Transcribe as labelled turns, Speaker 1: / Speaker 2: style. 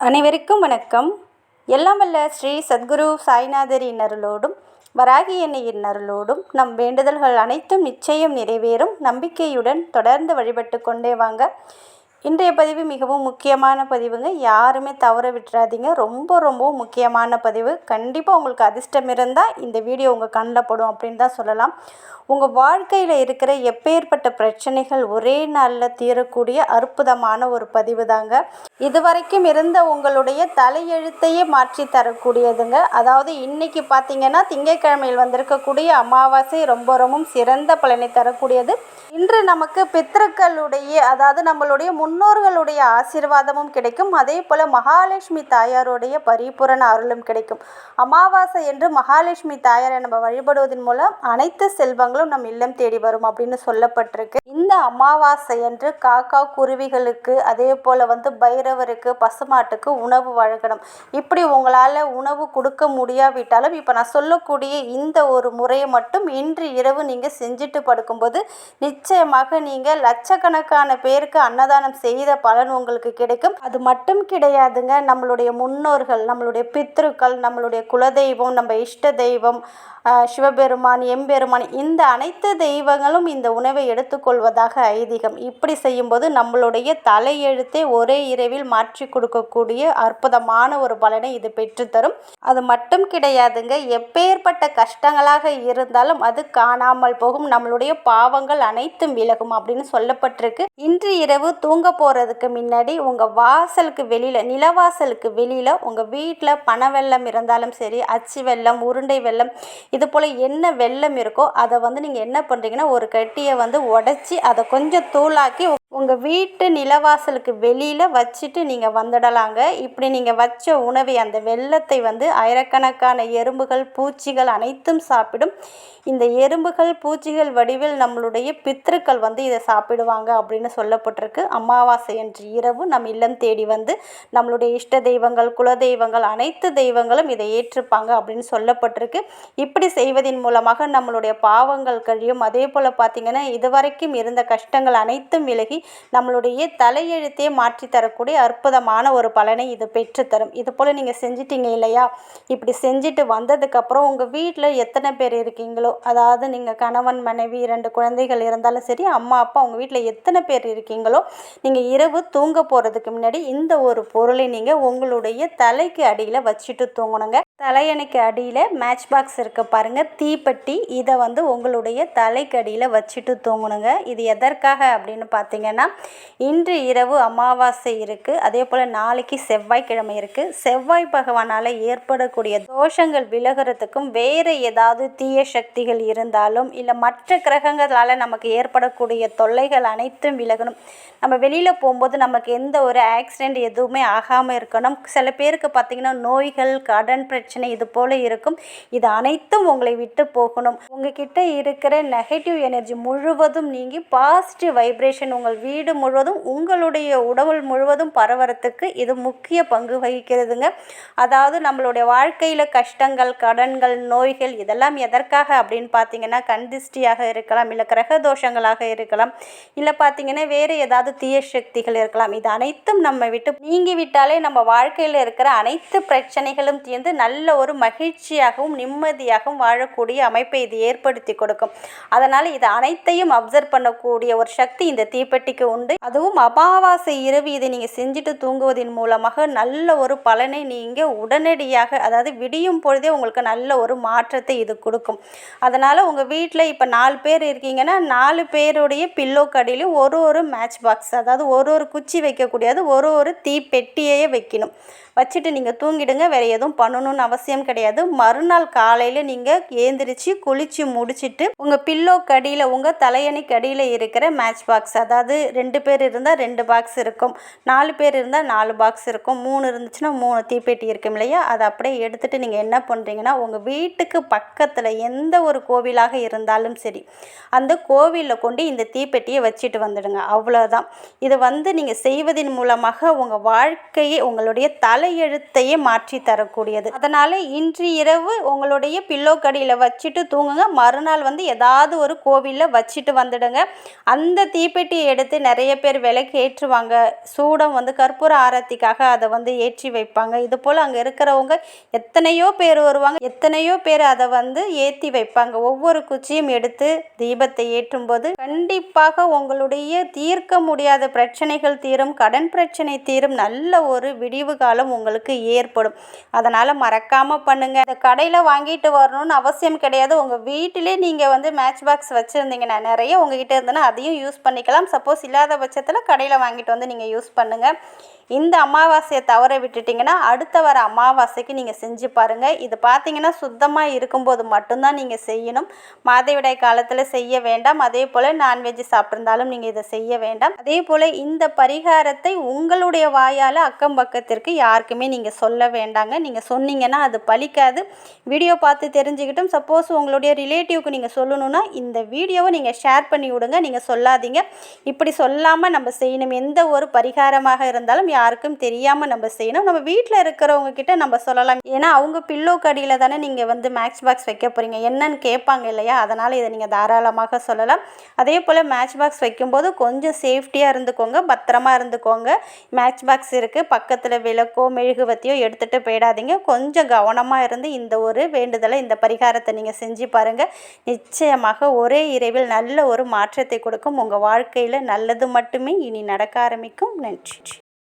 Speaker 1: அனைவருக்கும் வணக்கம். எல்லாம் வல்ல ஸ்ரீ சத்குரு சாய்நாதரின் அருளோடும் வராகி அன்னையின் அருளோடும் நம் வேண்டுதல்கள் அனைத்தும் நிச்சயம் நிறைவேறும் நம்பிக்கையுடன் தொடர்ந்து வழிபட்டு கொண்டே வாங்க. இன்றைய பதிவு மிகவும் முக்கியமான பதிவுங்க. யாருமே தவற விட்டுறாதீங்க. ரொம்ப முக்கியமான பதிவு. கண்டிப்பாக உங்களுக்கு அதிர்ஷ்டம் இருந்தால் இந்த வீடியோ உங்கள் கண்ணில் படும் அப்படின்னு தான் சொல்லலாம். உங்கள் வாழ்க்கையில் இருக்கிற எப்பேற்பட்ட பிரச்சனைகள் ஒரே நாளில் தீரக்கூடிய அற்புதமான ஒரு பதிவு தாங்க. இதுவரைக்கும் இருந்த உங்களுடைய தலையெழுத்தையே மாற்றி தரக்கூடியதுங்க. அதாவது இன்றைக்கி பார்த்திங்கன்னா திங்கட்கிழமையில் வந்திருக்கக்கூடிய அமாவாசை ரொம்ப சிறந்த பலனை தரக்கூடியது. இன்று நமக்கு பித்ருக்களுடைய அதாவது நம்மளுடைய முன்னோர்களுடைய ஆசீர்வாதமும் கிடைக்கும். அதே போல் மகாலட்சுமி தாயாருடைய பரிபூரண அருளும் கிடைக்கும். அமாவாசை என்று மகாலட்சுமி தாயாரை நம்ம வழிபடுவதன் மூலம் அனைத்து செல்வங்களும் நம் இல்லம் தேடி வரும் அப்படின்னு சொல்லப்பட்டிருக்கு. இந்த அமாவாசை என்று காக்கா குருவிகளுக்கு அதே போல் பைரவருக்கு பசுமாட்டுக்கு உணவு வழங்கணும். இப்படி உங்களால் உணவு கொடுக்க முடியாவிட்டாலும் இப்போ நான் சொல்லக்கூடிய இந்த ஒரு முறையை மட்டும் இன்று இரவு நீங்கள் செஞ்சுட்டு படுக்கும்போது நிச்சயமாக நீங்கள் லட்சக்கணக்கான பேருக்கு அன்னதானம் செய்த பலன் உங்களுக்கு கிடைக்கும். அது மட்டும் கிடையாதுங்க, நம்மளுடைய முன்னோர்கள், நம்மளுடைய பித்ருக்கள், நம்மளுடைய குலதெய்வம், நம்ம இஷ்ட தெய்வம், சிவபெருமான், எம்பெருமான், இந்த அனைத்து தெய்வங்களும் இந்த உணவை எடுத்துக்கொள்வதாக ஐதீகம். இப்படி செய்யும்போது நம்மளுடைய தலையெழுத்தை ஒரே இரவில் மாற்றி கொடுக்கக்கூடிய அற்புதமான ஒரு பலனை இது பெற்றுத்தரும். அது மட்டும் கிடையாதுங்க, எப்பேற்பட்ட கஷ்டங்களாக இருந்தாலும் அது காணாமல் போகும். நம்மளுடைய பாவங்கள் அனைத்தும் விலகும் அப்படின்னு சொல்லப்பட்டிருக்கு. இன்று இரவு தூங்க போகிறதுக்கு முன்னாடி உங்கள் வாசலுக்கு வெளியில், நிலவாசலுக்கு வெளியில் உங்கள் வீட்டில் பண வெல்லம் இருந்தாலும் சரி, அச்சு வெல்லம், உருண்டை வெல்லம், இது போல் என்ன வெல்லம் இருக்கோ அதை நீங்கள் என்ன பண்ணுறீங்கன்னா ஒரு கட்டியை உடச்சி அதை கொஞ்சம் தூளாக்கி உங்கள் வீட்டு நிலவாசலுக்கு வெளியில் வச்சுட்டு நீங்கள் வந்துடலாங்க. இப்படி நீங்கள் வச்ச உணவை, அந்த வெல்லத்தை ஆயிரக்கணக்கான எறும்புகள், பூச்சிகள் அனைத்தும் சாப்பிடும். இந்த எறும்புகள், பூச்சிகள் வடிவில் நம்மளுடைய பித்ருக்கள் இதை சாப்பிடுவாங்க அப்படின்னு சொல்லப்பட்டிருக்கு. அமாவாசை என்று இரவு நம் இல்லம் தேடி நம்மளுடைய இஷ்ட தெய்வங்கள், குலதெய்வங்கள், அனைத்து தெய்வங்களும் இதை ஏற்றுப்பாங்க அப்படின்னு சொல்லப்பட்டிருக்கு. இப்படி செய்வதன் மூலமாக நம்மளுடைய பாவங்கள் கழியும். அதே போல் பார்த்திங்கன்னா இதுவரைக்கும் இருந்த கஷ்டங்கள் அனைத்தும் விலகி நம்மளுடைய தலையெழுத்தையே மாற்றி தரக்கூடிய அற்புதமான ஒரு பலனை இது பெற்றுத்தரும். இது போல் நீங்கள் செஞ்சிட்டீங்க இல்லையா? இப்படி செஞ்சுட்டு வந்ததுக்கப்புறம் உங்கள் வீட்டில் எத்தனை பேர் இருக்கீங்களோ, அதாவது நீங்கள் கணவன், மனைவி, 2 குழந்தைகள் இருந்தாலும் சரி, அம்மா அப்பா, உங்கள் வீட்டில் எத்தனை பேர் இருக்கீங்களோ, நீங்கள் இரவு தூங்க போகிறதுக்கு முன்னாடி இந்த ஒரு பொருளை நீங்கள் உங்களுடைய தலைக்கு அடியில் வச்சுட்டு தூங்கணுங்க. தலையணைக்கு அடியில் மேட்ச் பாக்ஸ் இருக்க பாருங்கள், தீப்பெட்டி, இதை உங்களுடைய தலைக்கு அடியில் வச்சுட்டு தூங்கணுங்க. இது எதற்காக அப்படின்னு பார்த்தீங்கன்னா, இன்று இரவு அமாவாசை இருக்குது, அதே போல் நாளைக்கு செவ்வாய்க்கிழமை இருக்குது. செவ்வாய் பகவானால் ஏற்படக்கூடிய தோஷங்கள் விலகிறதுக்கும், வேறு ஏதாவது தீய சக்திகள் இருந்தாலும் இல்லை மற்ற கிரகங்களால் நமக்கு ஏற்படக்கூடிய தொல்லைகள் அனைத்தும் விலகணும். நம்ம வெளியில் போகும்போது நமக்கு எந்த ஒரு ஆக்சிடெண்ட் எதுவுமே ஆகாமல் இருக்கணும். சில பேருக்கு பார்த்திங்கன்னா நோய்கள், கடன் பிரச்சனை இது போல் இருக்கும். இது அனைத்தும் உங்களை விட்டு போகணும். உங்ககிட்ட இருக்கிற நெகட்டிவ் எனர்ஜி முழுவதும் நீங்கி பாசிட்டிவ் வைப்ரேஷன் உங்கள் வீடு முழுவதும், உங்களுடைய உடல் முழுவதும் பரவறதுக்கு இது முக்கிய பங்கு வகிக்கிறதுங்க. அதாவது நம்மளுடைய வாழ்க்கையில் கஷ்டங்கள், கடன்கள், நோய்கள் இதெல்லாம் எதற்காக அப்படின்னு பார்த்தீங்கன்னா, கண்திஷ்டியாக இருக்கலாம், இல்லை கிரக தோஷங்களாக இருக்கலாம், இல்லை பார்த்தீங்கன்னா வேறு ஏதாவது தீய சக்திகள் இருக்கலாம். இது அனைத்தும் நம்ம விட்டு நீங்கி விட்டாலே நம்ம வாழ்க்கையில் இருக்கிற அனைத்து பிரச்சனைகளும் தீர்ந்து நல்ல ஒரு மகிழ்ச்சியாகவும் நிம்மதியாகவும் வாழக்கூடிய அமைப்பை இது ஏற்படுத்தி கொடுக்கும். அதனால் இது அனைத்தையும் அப்சர்வ் பண்ணக்கூடிய ஒரு சக்தி இந்த தீப்பெட்டிக்கு உண்டு. அதுவும் அமாவாசை இரவு இதை நீங்கள் செஞ்சுட்டு தூங்குவதன் மூலமாக நல்ல ஒரு பலனை நீங்கள் உடனடியாக, அதாவது விடியும் பொழுதே உங்களுக்கு நல்ல ஒரு மாற்றத்தை இது கொடுக்கும். அதனால் உங்கள் வீட்டில் இப்போ 4 பேர் இருக்கீங்கன்னா 4 பேருடைய பில்லோ கடியிலும் ஒரு மேட்ச் பாக்ஸ், அதாவது ஒரு குச்சி வைக்கக்கூடியது, ஒரு தீப்பெட்டியே வைக்கணும். வச்சுட்டு நீங்கள் தூங்கிடுங்க. வேறு எதுவும் பண்ணணும்னு அவசியம் கிடையாது. மறுநாள் காலையில் நீங்கள் ஏந்திரிச்சு குளித்து முடிச்சுட்டு உங்கள் பில்லோ கடியில், உங்கள் தலையணை கடியில் இருக்கிற மேட்ச் பாக்ஸ், அதாவது 2 பேர் இருந்தால் 2 பாக்ஸ் இருக்கும், 4 பேர் இருந்தால் 4 பாக்ஸ் இருக்கும், 3 இருந்துச்சுன்னா 3 தீப்பெட்டி இருக்கும் இல்லையா? அதை அப்படியே எடுத்துகிட்டு நீங்கள் என்ன பண்ணுறீங்கன்னா, உங்கள் வீட்டுக்கு பக்கத்தில் எந்த ஒரு கோவிலாக இருந்தாலும் சரி, அந்த கோவிலில் கொண்டு இந்த தீப்பெட்டியை வச்சுட்டு வந்துடுங்க. அவ்வளோதான். இது நீங்கள் செய்வதன் மூலமாக உங்கள் வாழ்க்கையை, உங்களுடைய தலையெழுத்தையே மாற்றி தரக்கூடியது. அதனால் அதனால் இன்று இரவு உங்களுடைய பில்லோ கடியில் வச்சுட்டு தூங்குங்க. மறுநாள் வந்து ஏதாவது ஒரு கோவிலில் வச்சுட்டு வந்துடுங்க. அந்த தீப்பெட்டியை எடுத்து நிறைய பேர் விளக்கு ஏற்றுவாங்க. சூடம் வந்து கற்பூர ஆரத்திக்காக அதை வந்து ஏற்றி வைப்பாங்க. இது போல் அங்கே இருக்கிறவங்க எத்தனையோ பேர் வருவாங்க, எத்தனையோ பேர் அதை வந்து ஏற்றி வைப்பாங்க. ஒவ்வொரு குச்சியும் எடுத்து தீபத்தை ஏற்றும்போது கண்டிப்பாக உங்களுடைய தீர்க்க முடியாத பிரச்சனைகள் தீரும், கடன் பிரச்சனை தீரும், நல்ல ஒரு விடிவு காலம் உங்களுக்கு ஏற்படும். அதனால் மறக்காமல் பண்ணுங்கள். இந்த கடையில் வாங்கிட்டு வரணும்னு அவசியம் கிடையாது. உங்கள் வீட்டிலே நீங்கள் வந்து மேட்ச் பாக்ஸ் வச்சுருந்தீங்கன்னா, நிறைய உங்ககிட்ட இருந்ததுன்னா அதையும் யூஸ் பண்ணிக்கலாம். சப்போஸ் இல்லாத பட்சத்தில் கடையில் வாங்கிட்டு வந்து நீங்கள் யூஸ் பண்ணுங்கள். இந்த அமாவாசையை தவற விட்டுட்டிங்கன்னா அடுத்த வர அமாவாசைக்கு நீங்கள் செஞ்சு பாருங்கள். இது பார்த்தீங்கன்னா சுத்தமாக இருக்கும்போது மட்டும்தான் நீங்கள் செய்யணும். மாதவிடாய் காலத்தில் செய்ய வேண்டாம். அதே போல் நான்வெஜ் சாப்பிட்ருந்தாலும் நீங்கள் இதை செய்ய வேண்டாம். அதே போல் இந்த பரிகாரத்தை உங்களுடைய வாயால் அக்கம் பக்கத்திற்கு யாருக்குமே நீங்கள் சொல்ல வேண்டாங்க. நீங்கள் சொன்னீங்கன்னா அது பலிக்காது. வீடியோ பார்த்து தெரிஞ்சுக்கிட்டும் சப்போஸ் உங்களுடைய ரிலேட்டிவ்க்கு நீங்கள் சொல்லணுன்னா இந்த வீடியோவை நீங்கள் ஷேர் பண்ணி விடுங்க. நீங்கள் சொல்லாதீங்க. இப்படி சொல்லாமல் நம்ம செய்யணும். எந்த ஒரு பரிகாரமாக இருந்தாலும் யாருக்கும் தெரியாமல் நம்ம செய்யணும். நம்ம வீட்டில் இருக்கிறவங்க கிட்ட நம்ம சொல்லலாம். ஏன்னா அவங்க பில்லோ கடியில் தானே நீங்கள் வந்து மேட்ச் பாக்ஸ் வைக்க போகிறீங்க, என்னன்னு கேட்பாங்க இல்லையா? அதனால் இதை நீங்கள் தாராளமாக சொல்லலாம். அதே போல் மேட்ச் பாக்ஸ் வைக்கும்போது கொஞ்சம் சேஃப்டியாக இருந்துக்கோங்க, பத்திரமா இருந்துக்கோங்க. மேட்ச் பாக்ஸ் இருக்குது, பக்கத்தில் விளக்கோ மெழுகுவத்தியோ எடுத்துகிட்டு போயிடாதீங்க. கொஞ்சம் கவனமாக இருந்து இந்த ஒரு வேண்டுதலை, இந்த பரிகாரத்தை நீங்கள் செஞ்சு பாருங்கள். நிச்சயமாக ஒரே இரவில் நல்ல ஒரு மாற்றத்தை கொடுக்கும். உங்கள் வாழ்க்கையில் நல்லது மட்டுமே இனி நடக்க ஆரம்பிக்கும். நன்றி.